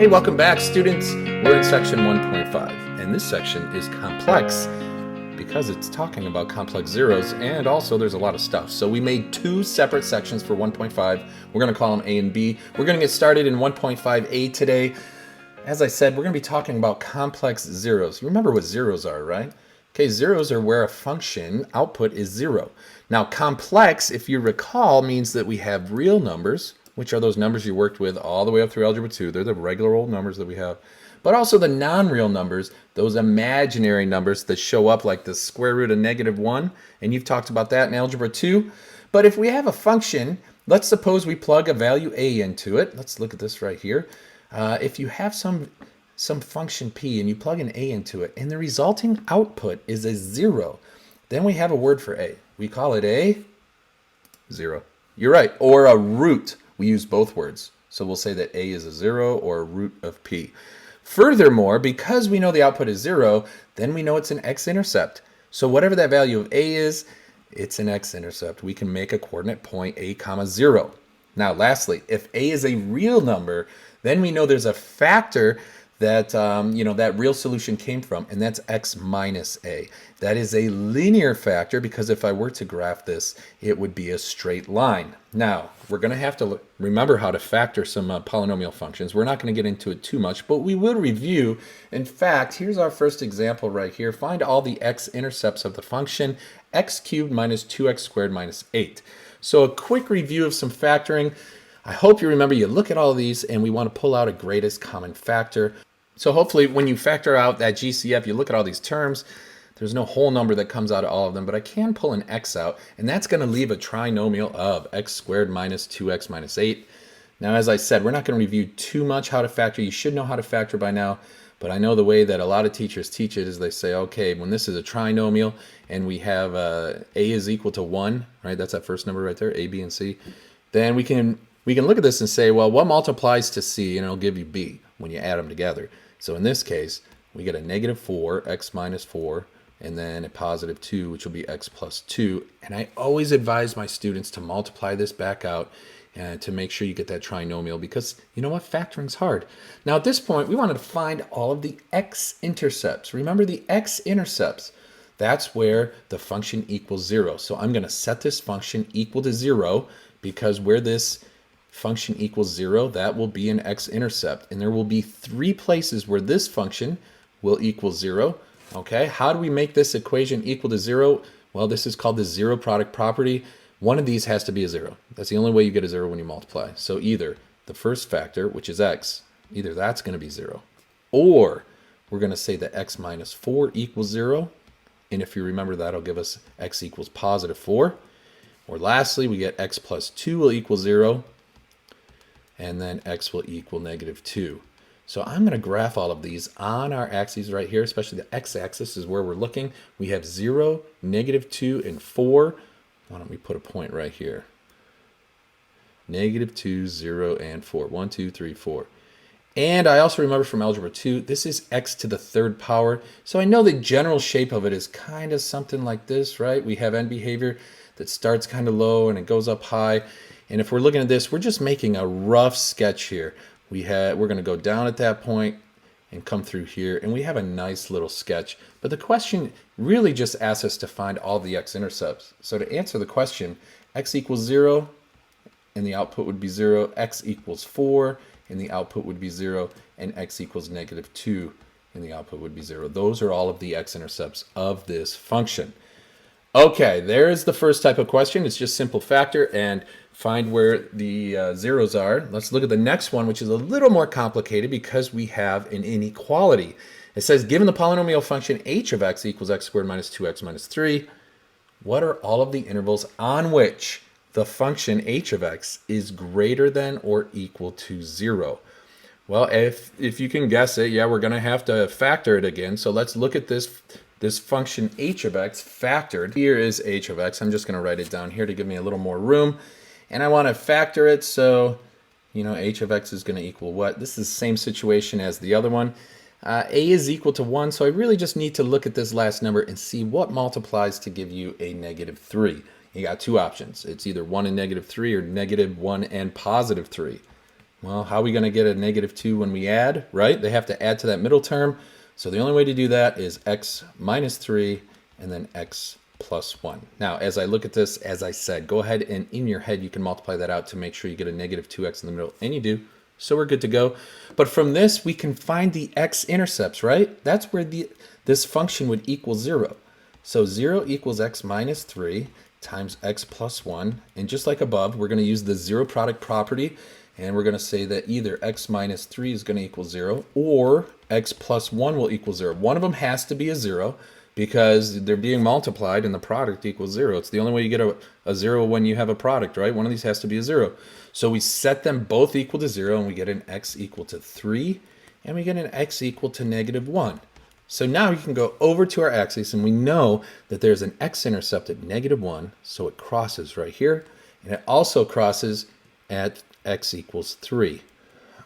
Hey, welcome back, students. We're in section 1.5, and this section is complex because it's talking about complex zeros, and also there's a lot of stuff. So we made two separate sections for 1.5. We're going to call them A and B. We're going to get started in 1.5A today. As I said, we're going to be talking about complex zeros. You remember what zeros are, right? Okay, zeros are where a function output is zero. Now, complex, if you recall, means that we have real numbers, which are those numbers you worked with all the way up through Algebra 2. They're the regular old numbers that we have. But also the non-real numbers, those imaginary numbers that show up like the square root of -1. And you've talked about that in Algebra 2. But if we have a function, let's suppose we plug a value a into it. Let's look at this right here. If you have some function p and you plug an a into it and the resulting output is a 0, then we have a word for a. We call it a 0. You're right. Or a root. We use both words. So we'll say that a is a 0 or a root of p. Furthermore, because we know the output is 0, then we know it's an x-intercept. So whatever that value of a is, it's an x-intercept. We can make a coordinate point a comma 0. Now, lastly, if a is a real number, then we know there's a factor that that real solution came from, and that's x minus a. That is a linear factor because if I were to graph this, it would be a straight line. Now, we're going to have to remember how to factor some polynomial functions. We're not going to get into it too much, but we will review. In fact, here's our first example right here. Find all the x-intercepts of the function x cubed minus 2x squared minus 8. So a quick review of some factoring. I hope you remember you look at all of these and we want to pull out a greatest common factor. So hopefully when you factor out that GCF, you look at all these terms, there's no whole number that comes out of all of them, but I can pull an x out, and that's going to leave a trinomial of x squared minus 2x minus 8. Now, as I said, we're not going to review too much how to factor. You should know how to factor by now, but I know the way that a lot of teachers teach it is they say, okay, when this is a trinomial and we have a is equal to 1, right? That's that first number right there, a, b, and c. Then we can look at this and say, well, what multiplies to c, and it'll give you b when you add them together. So in this case, we get a -4, x minus 4, and then a positive 2, which will be x plus 2. And I always advise my students to multiply this back out and to make sure you get that trinomial because you know what? Factoring's hard. Now at this point, we wanted to find all of the x-intercepts. Remember the x-intercepts. That's where the function equals 0. So I'm going to set this function equal to 0 because where this function equals 0, that will be an x-intercept. And there will be 3 places where this function will equal 0. Okay, how do we make this equation equal to 0? Well, this is called the zero product property. One of these has to be a 0. That's the only way you get a 0 when you multiply. So either the first factor, which is x, either that's going to be 0, or we're going to say that x minus 4 equals 0. And if you remember, that'll give us x equals positive 4. Or lastly, we get x plus 2 will equal 0. And then x will equal -2. So I'm going to graph all of these on our axes right here, especially the x-axis is where we're looking. We have 0, -2, and 4. Why don't we put a point right here? -2, 0, and 4. 1, 2, 3, 4. And I also remember from Algebra 2, this is x to the 3rd power. So I know the general shape of it is kind of something like this, right? We have end behavior that starts kind of low and it goes up high. And if we're looking at this, we're just making a rough sketch here. We're going to go down at that point and come through here, and we have a nice little sketch. But the question really just asks us to find all the x-intercepts. So to answer the question, x equals 0, and the output would be 0. X equals 4, and the output would be 0. And x equals -2, and the output would be 0. Those are all of the x-intercepts of this function. Okay, there's the first type of question. It's just simple factor and find where the zeros are. Let's look at the next one, which is a little more complicated because we have an inequality. It says, given the polynomial function h of x equals x squared minus 2x minus 3, what are all of the intervals on which the function h of x is greater than or equal to 0? Well, if you can guess it, yeah, we're going to have to factor it again. So let's look at this function h of x factored. Here is h of x. I'm just going to write it down here to give me a little more room. And I want to factor it, so, h of x is going to equal what? This is the same situation as the other one. A is equal to 1, so I really just need to look at this last number and see what multiplies to give you a -3. You got two options. It's either 1 and -3 or -1 and +3. Well, how are we going to get a negative 2 when we add, right? They have to add to that middle term. So the only way to do that is x minus 3 and then x plus 1. Now, as I look at this, as I said, go ahead and in your head, you can multiply that out to make sure you get a negative 2x in the middle, and you do. So we're good to go. But from this, we can find the x-intercepts, right? That's where this function would equal 0. So 0 equals x minus 3 times x plus 1. And just like above, we're going to use the zero product property. And we're going to say that either x minus 3 is going to equal 0 or x plus 1 will equal 0. One of them has to be a 0 because they're being multiplied and the product equals 0. It's the only way you get a 0 when you have a product, right? One of these has to be a 0. So we set them both equal to 0 and we get an x equal to 3 and we get an x equal to negative 1. So now we can go over to our axis and we know that there's an x-intercept at negative 1. So it crosses right here and it also crosses at x equals 3.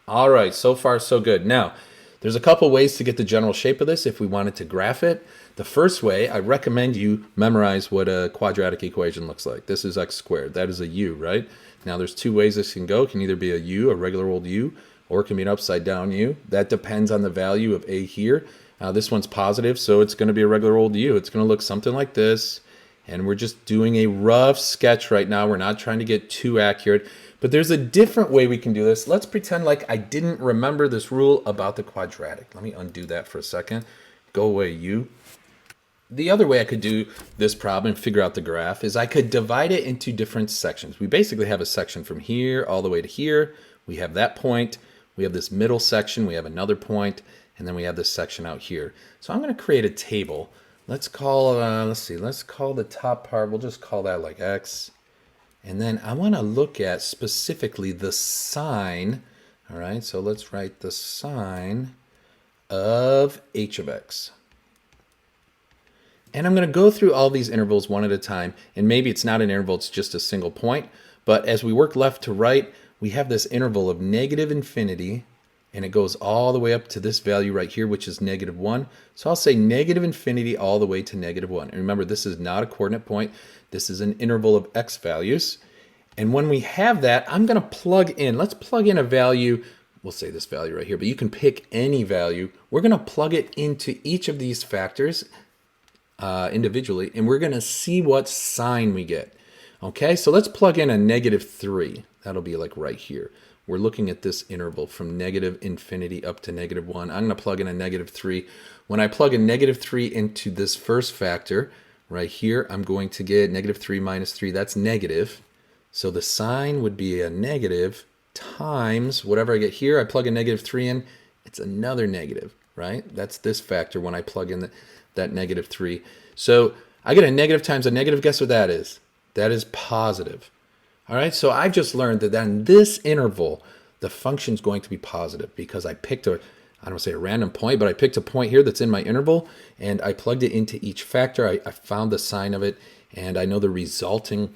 All right, so far so good. Now, there's a couple ways to get the general shape of this if we wanted to graph it. The first way, I recommend you memorize what a quadratic equation looks like. This is x squared. That is a u, right? Now, there's two ways this can go. It can either be a u, a regular old u, or it can be an upside down u. That depends on the value of a here. This one's positive, so it's going to be a regular old u. It's going to look something like this. And we're just doing a rough sketch right now. We're not trying to get too accurate. But there's a different way we can do this. Let's pretend like I didn't remember this rule about the quadratic. Let me undo that for a second. Go away, u. The other way I could do this problem and figure out the graph is I could divide it into different sections. We basically have a section from here all the way to here. We have that point. We have this middle section. We have another point. And then we have this section out here. So I'm going to create a table. Let's call, let's call the top part, we'll just call that like x. And then I want to look at specifically the sine. All right, so let's write the sine of h of x. And I'm going to go through all these intervals one at a time. And maybe it's not an interval, it's just a single point. But as we work left to right, we have this interval of negative infinity. And it goes all the way up to this value right here, which is negative 1. So I'll say negative infinity all the way to negative 1. And remember, this is not a coordinate point. This is an interval of x values. And when we have that, I'm going to plug in. Let's plug in a value. We'll say this value right here, but you can pick any value. We're going to plug it into each of these factors individually, and we're going to see what sign we get. Okay, so let's plug in a negative 3. That'll be like right here. We're looking at this interval from negative infinity up to negative 1. I'm going to plug in a negative 3. When I plug a negative 3 into this first factor right here, I'm going to get negative 3 minus 3. That's negative. So the sign would be a negative times whatever I get here. I plug a negative 3 in. It's another negative, right? That's this factor when I plug in that negative 3. So I get a negative times a negative. Guess what that is? That is positive. All right, so I've just learned that in this interval, the function is going to be positive because I picked I don't want to say a random point, but I picked a point here that's in my interval, and I plugged it into each factor. I found the sign of it, and I know the resulting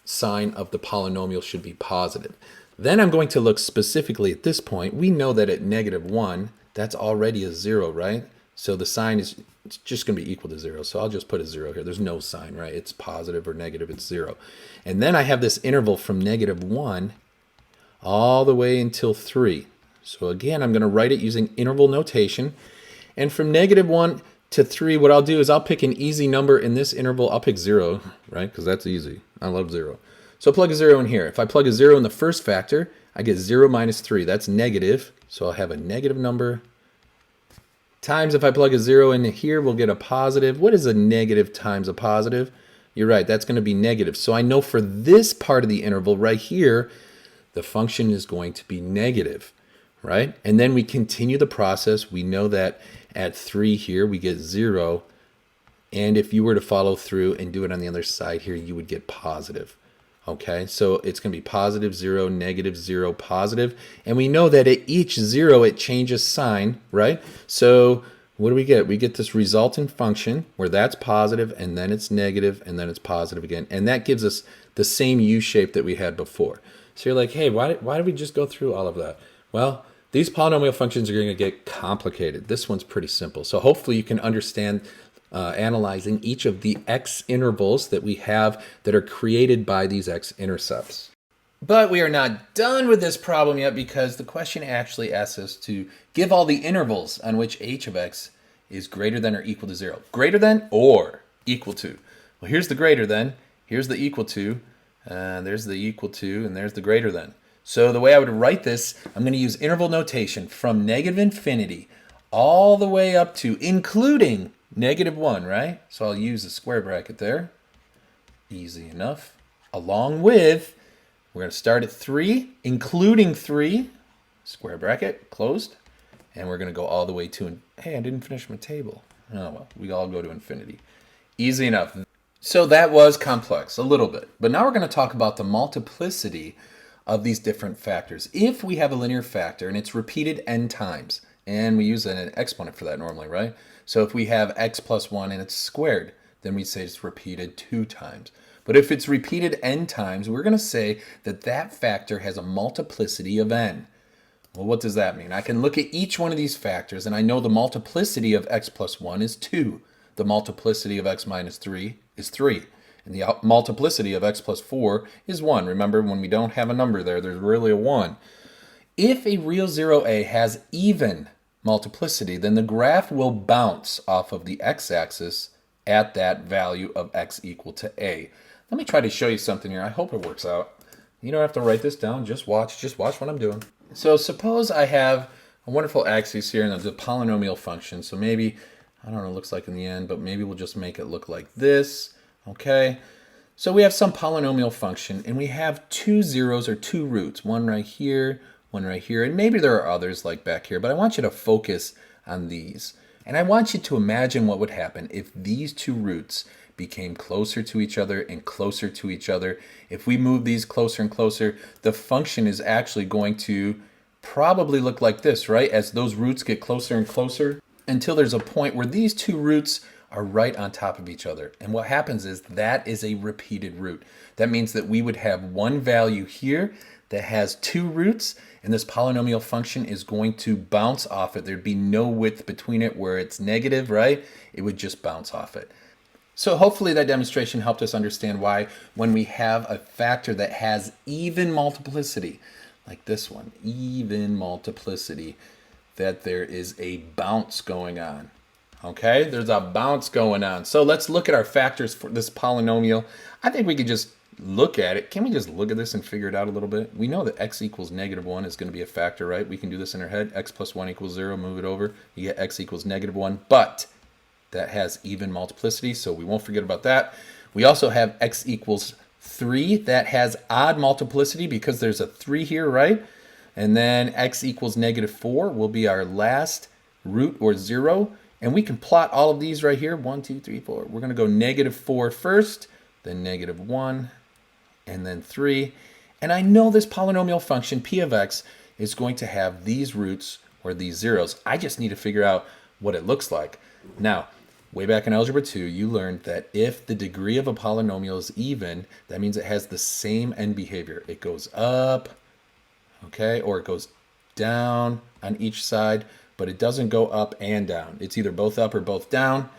sign of the polynomial should be positive. Then I'm going to look specifically at this point. We know that at negative 1, that's already a 0, right? So the sign is it's just going to be equal to 0. So I'll just put a 0 here. There's no sign, right? It's positive or negative. It's 0. And then I have this interval from negative 1 all the way until 3. So again, I'm going to write it using interval notation. And from negative 1 to 3, what I'll do is I'll pick an easy number in this interval. I'll pick 0, right? Because that's easy. I love 0. So plug a 0 in here. If I plug a 0 in the first factor, I get 0 minus 3. That's negative. So I'll have a negative number. Times if I plug a 0 in here, we'll get a positive. What is a negative times a positive? You're right, that's going to be negative. So I know for this part of the interval right here, the function is going to be negative, right? And then we continue the process. We know that at 3 here, we get 0. And if you were to follow through and do it on the other side here, you would get positive. Okay, so it's going to be positive 0, negative 0, positive. And we know that at each 0, it changes sign, right? So what do we get? We get this resultant function where that's positive, and then it's negative, and then it's positive again. And that gives us the same U shape that we had before. So you're like, hey, why did we just go through all of that? Well, these polynomial functions are going to get complicated. This one's pretty simple. So hopefully you can understand analyzing each of the x intervals that we have that are created by these x-intercepts. But we are not done with this problem yet because the question actually asks us to give all the intervals on which h of x is greater than or equal to 0. Greater than or equal to. Well, here's the greater than, here's the equal to, there's the equal to, and there's the greater than. So the way I would write this, I'm going to use interval notation from negative infinity all the way up to including -1, right? So I'll use a square bracket there. Easy enough. Along with, we're going to start at 3, including 3, square bracket, closed. And we're going to go all the way to, hey, I didn't finish my table. Oh, well, we all go to infinity. Easy enough. So that was complex, a little bit. But now we're going to talk about the multiplicity of these different factors. If we have a linear factor and it's repeated n times, and we use an exponent for that normally, right? So if we have x plus 1 and it's squared, then we say it's repeated 2 times. But if it's repeated n times, we're going to say that that factor has a multiplicity of n. Well, what does that mean? I can look at each one of these factors, and I know the multiplicity of x plus 1 is 2. The multiplicity of x minus 3 is 3. And the multiplicity of x plus 4 is 1. Remember, when we don't have a number there, there's really a 1. If a real 0a has even multiplicity, then the graph will bounce off of the x-axis at that value of x equal to a. Let me try to show you something here. I hope it works out. You don't have to write this down. Just watch what I'm doing. So suppose I have a wonderful axis here, and there's a polynomial function. So maybe, I don't know what it looks like in the end, but maybe we'll just make it look like this. Okay. So we have some polynomial function, and we have 2 zeros or 2 roots. One right here, one right here, and maybe there are others like back here, but I want you to focus on these. And I want you to imagine what would happen if these 2 roots became closer to each other and closer to each other. If we move these closer and closer, the function is actually going to probably look like this, right? As those roots get closer and closer until there's a point where these 2 roots are right on top of each other. And what happens is that is a repeated root. That means that we would have one value here that has 2 roots, and this polynomial function is going to bounce off it. There'd be no width between it where it's negative, right? It would just bounce off it. So hopefully that demonstration helped us understand why when we have a factor that has even multiplicity, like this one, even multiplicity, that there is a bounce going on. Okay, there's a bounce going on. So let's look at our factors for this polynomial. I think we could just look at it. Can we just look at this and figure it out a little bit? We know that x equals -1 is going to be a factor, right? We can do this in our head. X plus 1 equals 0, move it over. You get x equals -1, but that has even multiplicity, so we won't forget about that. We also have x equals 3. That has odd multiplicity because there's a 3 here, right? And then x equals -4 will be our last root or 0. And we can plot all of these right here. 1, 2, 3, 4. We're going to go -4 first, then -1, and then 3. And I know this polynomial function, p of x, is going to have these roots or these zeros. I just need to figure out what it looks like. Now, way back in Algebra 2, you learned that if the degree of a polynomial is even, that means it has the same end behavior. It goes up, okay, or it goes down on each side, but it doesn't go up and down. It's either both up or both down.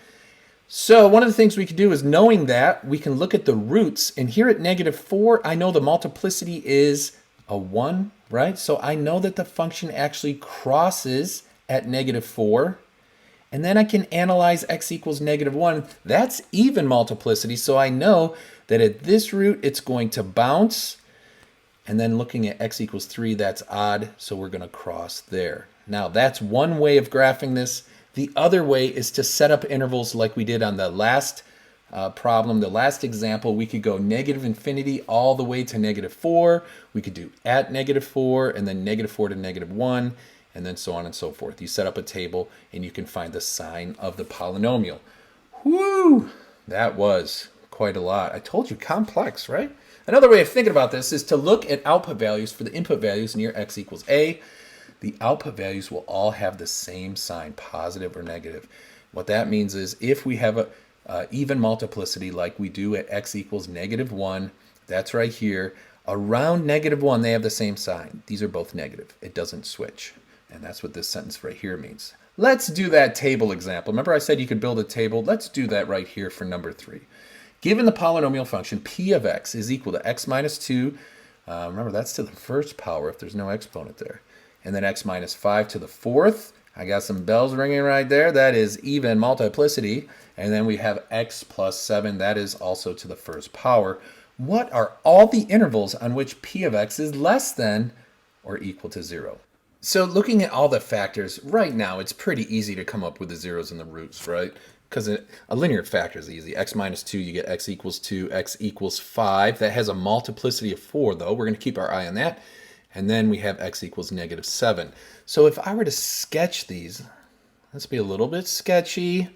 So one of the things we can do is, knowing that, we can look at the roots. And here at -4, I know the multiplicity is a 1, right? So I know that the function actually crosses at -4. And then I can analyze x equals -1. That's even multiplicity. So I know that at this root, it's going to bounce. And then looking at x equals 3, that's odd. So we're going to cross there. Now, that's one way of graphing this. The other way is to set up intervals like we did on the last problem, the last example. We could go -infinity all the way to -4. We could do at -4 and then -4 to -1, and then so on and so forth. You set up a table and you can find the sign of the polynomial. Whoo! That was quite a lot. I told you, complex, right? Another way of thinking about this is to look at output values for the input values near x equals a. The output values will all have the same sign, positive or negative. What that means is if we have a even multiplicity like we do at x equals -1, that's right here, around -1 they have the same sign. These are both negative. It doesn't switch. And that's what this sentence right here means. Let's do that table example. Remember I said you could build a table? Let's do that right here for number 3. Given the polynomial function p of x is equal to x minus 2 Remember, that's to the first power if there's no exponent there. And then x minus 5 to the fourth. I got some bells ringing right there. That is even multiplicity. And then we have x plus 7. That is also to the first power. What are all the intervals on which p of x is less than or equal to 0? So looking at all the factors, right now it's pretty easy to come up with the zeros and the roots, right? Because a linear factor is easy. X minus 2, you get x equals 2, x equals 5. That has a multiplicity of 4, though. We're going to keep our eye on that. And then we have x equals negative 7. So if I were to sketch these, let's be a little bit sketchy.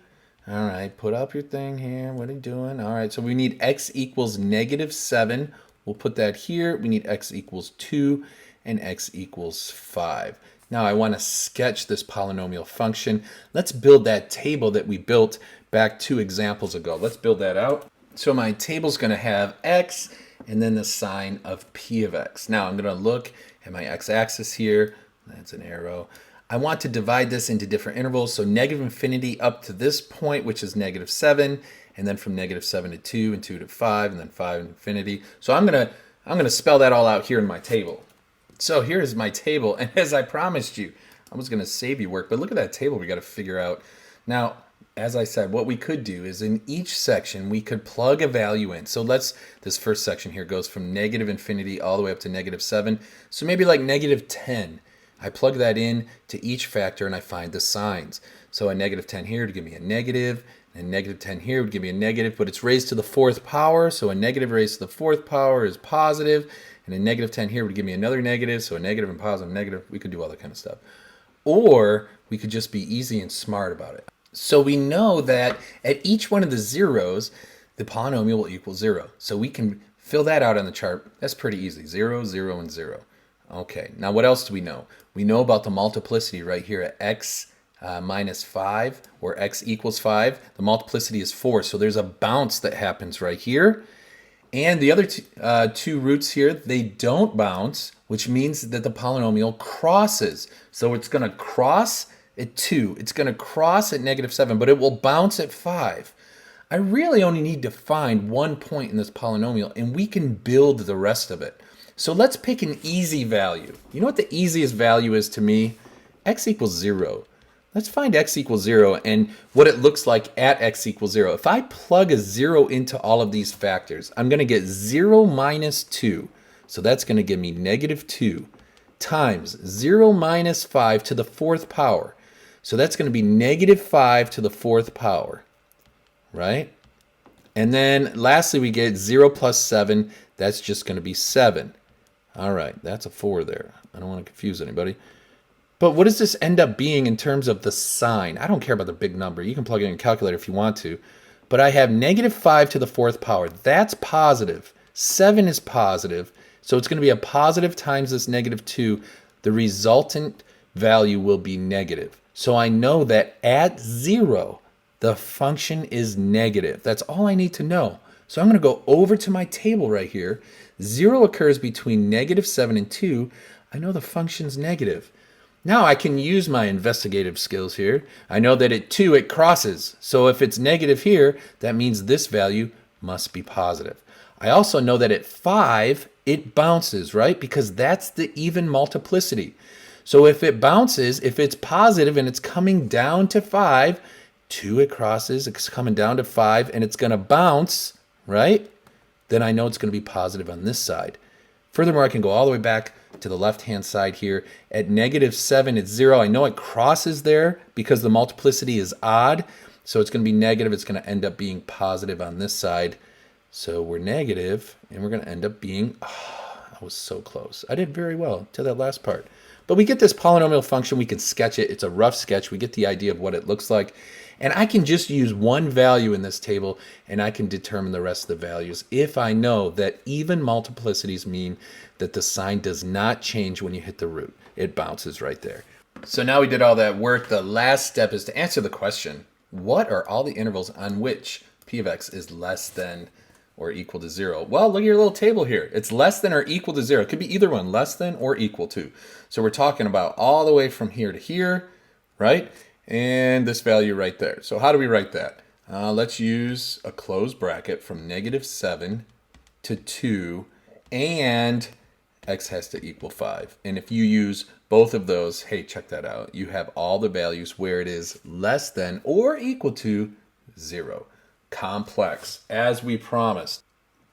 All right, put up your thing here. What are you doing? All right, so we need x equals negative 7. We'll put that here. We need x equals 2 and x equals 5. Now I want to sketch this polynomial function. Let's build that table that we built back 2 examples ago. Let's build that out. So my table's going to have x and then the sign of p of x. Now I'm going to look at my x-axis here. That's an arrow. I want to divide this into different intervals. So negative infinity up to this point, which is negative 7, and then from negative 7 to 2 and 2 to 5, and then 5 to infinity. So I'm going to spell that all out here in my table. So here's my table, and as I promised you, I was going to save you work, but look at that table we got to figure out. Now, as I said, what we could do is in each section, we could plug a value in. So this first section here goes from negative infinity all the way up to negative 7. So maybe like negative 10. I plug that in to each factor and I find the signs. So a negative 10 here would give me a negative, and negative 10 here would give me a negative, but it's raised to the 4th power. So a negative raised to the 4th power is positive. And a negative 10 here would give me another negative, so a negative and positive, negative. We could do all that kind of stuff. Or we could just be easy and smart about it. So we know that at each one of the zeros, the polynomial will equal 0. So we can fill that out on the chart. That's pretty easy. 0, 0, and 0. Okay, now what else do we know? We know about the multiplicity right here at x minus 5, or x equals 5. The multiplicity is 4, so there's a bounce that happens right here. And the other two roots here, they don't bounce, which means that the polynomial crosses. So it's going to cross at 2. It's going to cross at negative 7, but it will bounce at 5. I really only need to find one point in this polynomial, and we can build the rest of it. So let's pick an easy value. You know what the easiest value is to me? X equals 0. Let's find x equals 0 and what it looks like at x equals 0. If I plug a 0 into all of these factors, I'm going to get 0 minus 2. So that's going to give me negative 2 times 0 minus 5 to the 4th power. So that's going to be negative 5 to the 4th power, right? And then lastly, we get 0 plus 7. That's just going to be 7. All right, that's a 4 there. I don't want to confuse anybody. But what does this end up being in terms of the sign? I don't care about the big number. You can plug it in a calculator if you want to. But I have negative 5 to the 4th power. That's positive. 7 is positive. So it's going to be a positive times this negative 2. The resultant value will be negative. So I know that at 0, the function is negative. That's all I need to know. So I'm going to go over to my table right here. 0 occurs between negative 7 and 2. I know the function's negative. Now I can use my investigative skills here. I know that at 2 it crosses. So if it's negative here, that means this value must be positive. I also know that at 5 it bounces, right? Because that's the even multiplicity. So if it bounces, if it's positive and it's coming down to 5, 2 it crosses, it's coming down to 5, and it's going to bounce, right? Then I know it's going to be positive on this side. Furthermore, I can go all the way back to the left-hand side here. At negative 7, it's 0. I know it crosses there because the multiplicity is odd. So it's going to be negative. It's going to end up being positive on this side. So we're negative, and we're going to end up being, I was so close. I did very well to that last part. But we get this polynomial function. We can sketch it. It's a rough sketch. We get the idea of what it looks like. And I can just use one value in this table, and I can determine the rest of the values if I know that even multiplicities mean that the sign does not change when you hit the root. It bounces right there. So now we did all that work. The last step is to answer the question, what are all the intervals on which p of x is less than or equal to 0? Well, look at your little table here. It's less than or equal to 0. It could be either one, less than or equal to. So we're talking about all the way from here to here, right? And this value right there. So how do we write that? Let's use a closed bracket from negative 7 to 2 and x has to equal 5. And if you use both of those, hey, check that out. You have all the values where it is less than or equal to 0. Complex, as we promised.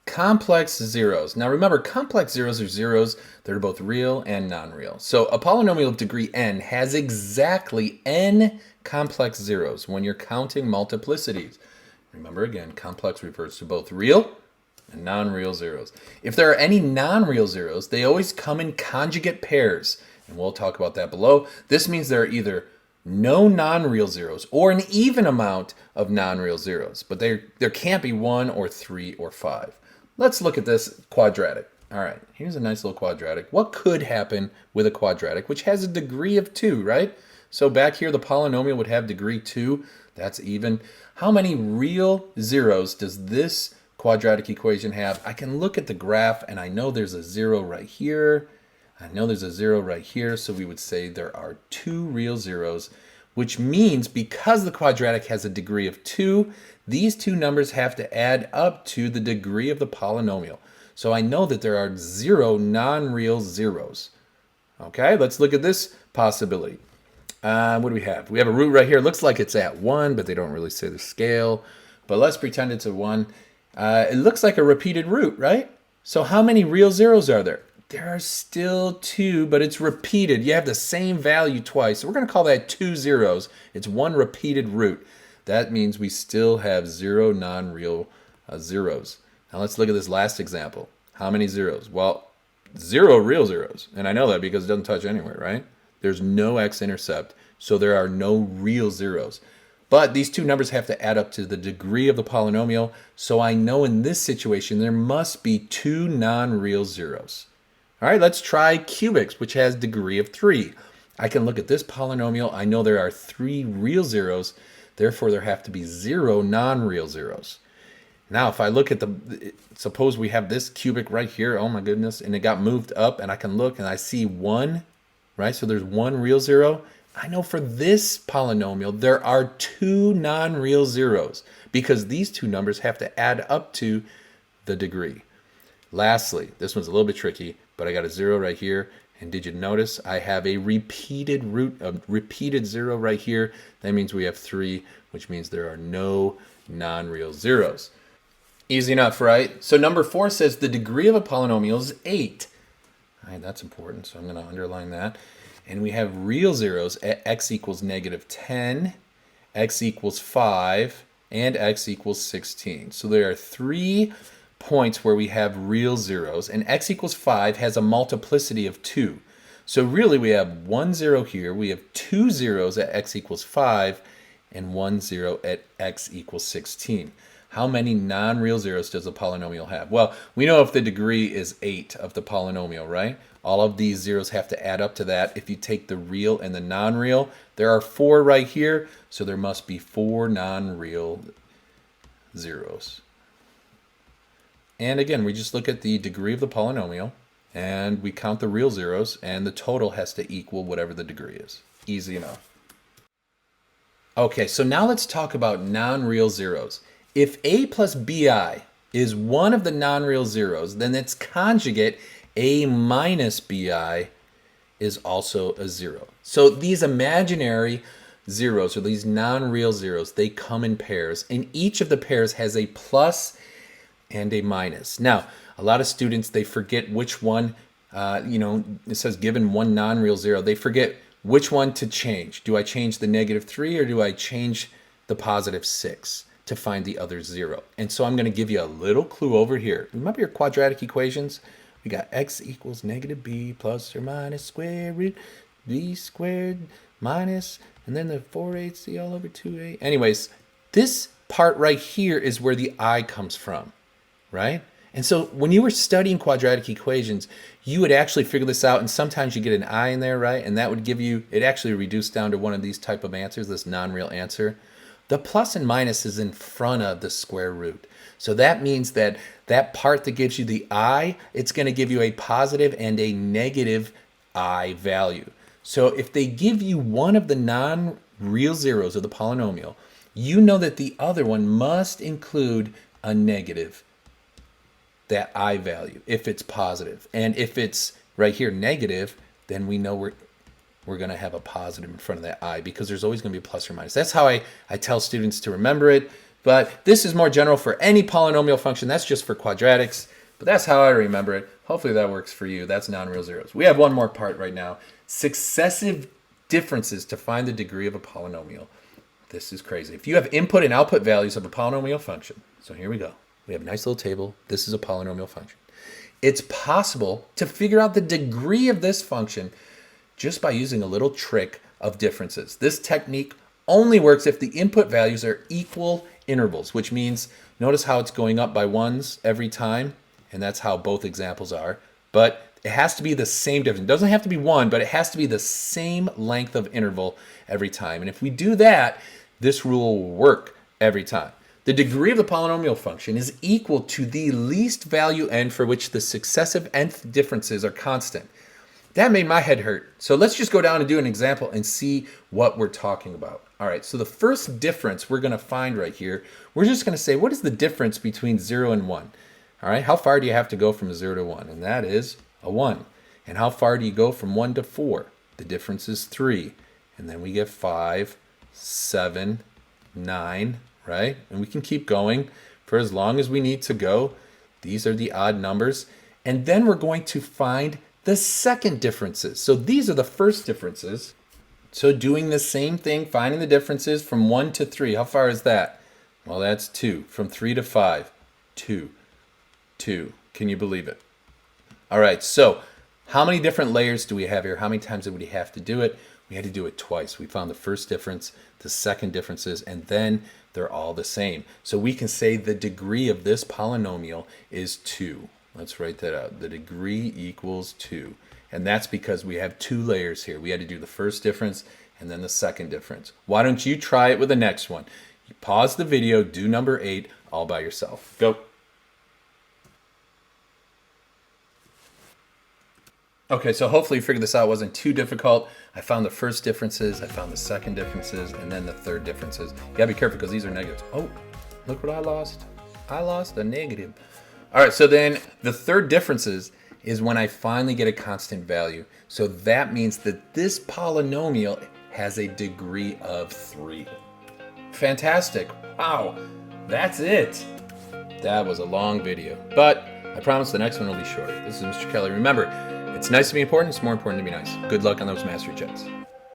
Complex zeros. Now remember, complex zeros are zeros that are both real and non-real. So a polynomial of degree n has exactly n complex zeros when you're counting multiplicities. Remember again, complex refers to both real and non-real zeros. If there are any non-real zeros, they always come in conjugate pairs, and we'll talk about that below. This means there are either no non-real zeros or an even amount of non-real zeros, but there can't be 1 or 3 or 5. Let's look at this quadratic. All right, here's a nice little quadratic. What could happen with a quadratic, which has a degree of 2, right? So back here, the polynomial would have degree 2. That's even. How many real zeros does this quadratic equation have? I can look at the graph, and I know there's a 0 right here. I know there's a 0 right here, so we would say there are 2 real zeros, which means because the quadratic has a degree of 2, these two numbers have to add up to the degree of the polynomial. So I know that there are 0 non-real zeros. Okay, let's look at this possibility. What do we have? We have a root right here. It looks like it's at 1, but they don't really say the scale. But let's pretend it's a 1. It looks like a repeated root, right? So how many real zeros are there? There are still 2, but it's repeated. You have the same value twice. So we're going to call that 2 zeros. It's one repeated root. That means we still have 0 non-real zeros. Now let's look at this last example. How many zeros? Well, 0 real zeros. And I know that because it doesn't touch anywhere, right? There's no x-intercept, so there are no real zeros. But these two numbers have to add up to the degree of the polynomial, so I know in this situation there must be 2 non-real zeros. All right, let's try cubics, which has degree of 3. I can look at this polynomial. I know there are 3 real zeros. Therefore, there have to be 0 non-real zeros. Now, if I look at suppose we have this cubic right here. Oh my goodness. And it got moved up, and I can look and I see 1, right? So there's 1 real zero. I know for this polynomial, there are 2 non-real zeros because these two numbers have to add up to the degree. Lastly, this one's a little bit tricky, but I got a 0 right here. And did you notice I have a repeated root, a repeated 0 right here? That means we have 3, which means there are no non-real zeros. Easy enough, right? So number 4 says the degree of a polynomial is 8. All right, that's important, so I'm going to underline that. And we have real zeros at x equals -10, x equals 5, and x equals 16. So there are 3 points where we have real zeros, and x equals 5 has a multiplicity of 2. So really we have 1 0 here, we have 2 zeros at x equals 5, and 1 0 at x equals 16. How many non-real zeros does a polynomial have? Well, we know if the degree is 8 of the polynomial, right? All of these zeros have to add up to that. If you take the real and the non-real, there are 4 right here, so there must be 4 non-real zeros. And again, we just look at the degree of the polynomial, and we count the real zeros, and the total has to equal whatever the degree is. Easy enough. Okay, so now let's talk about non-real zeros. If a plus bi is one of the non-real zeros, then its conjugate, a minus bi, is also a 0. So these imaginary zeros, or these non-real zeros, they come in pairs, and each of the pairs has a plus and a minus. Now, a lot of students, they forget which one, it says given one non-real zero, they forget which one to change. Do I change the -3 or do I change the +6 to find the other 0? And so I'm going to give you a little clue over here. Remember your quadratic equations? We got x equals -b plus or minus square root b squared minus, and then the 4/8 all over 2a. Anyways, this part right here is where the I comes from, right? And so when you were studying quadratic equations, you would actually figure this out, and sometimes you get an I in there, right? And that would give you, it actually reduced down to one of these type of answers, this non-real answer. The plus and minus is in front of the square root. So that means that that part that gives you the I, it's going to give you a positive and a negative I value. So if they give you one of the non-real zeros of the polynomial, you know that the other one must include a negative, that I value, if it's positive. And if it's right here negative, then we know we're going to have a positive in front of that I, because there's always going to be a plus or minus. That's how I tell students to remember it. But this is more general for any polynomial function. That's just for quadratics. But that's how I remember it. Hopefully that works for you. That's non-real zeros. We have one more part right now. Successive differences to find the degree of a polynomial. This is crazy. If you have input and output values of a polynomial function, so here we go. We have a nice little table. This is a polynomial function. It's possible to figure out the degree of this function just by using a little trick of differences. This technique only works if the input values are equal intervals, which means notice how it's going up by ones every time, and that's how both examples are. But it has to be the same difference. It doesn't have to be 1, but it has to be the same length of interval every time. And if we do that, this rule will work every time. The degree of the polynomial function is equal to the least value n for which the successive nth differences are constant. That made my head hurt. So let's just go down and do an example and see what we're talking about. All right, so the first difference we're going to find right here, we're just going to say, what is the difference between 0 and 1? All right, how far do you have to go from 0 to 1? And that is a 1. And how far do you go from 1 to 4? The difference is 3. And then we get 5, 7, 9, right? And we can keep going for as long as we need to go. These are the odd numbers. And then we're going to find the second differences. So these are the first differences. So doing the same thing, finding the differences from 1 to 3. How far is that? Well, that's 2. From 3 to 5, 2. 2. Can you believe it? All right, so how many different layers do we have here? How many times did we have to do it? We had to do it twice. We found the first difference, the second differences, and then they're all the same. So we can say the degree of this polynomial is 2. Let's write that out. The degree equals 2. And that's because we have 2 layers here. We had to do the first difference and then the second difference. Why don't you try it with the next one? You pause the video, do number 8 all by yourself. Go. Okay, so hopefully you figured this out. It wasn't too difficult. I found the first differences, I found the second differences, and then the third differences. You gotta be careful because these are negatives. Oh, look what I lost. I lost a negative. All right, so then the third differences is when I finally get a constant value. So that means that this polynomial has a degree of 3. Fantastic. Wow, that's it. That was a long video, but I promise the next one will be short. This is Mr. Kelly. Remember, it's nice to be important. It's more important to be nice. Good luck on those mastery checks.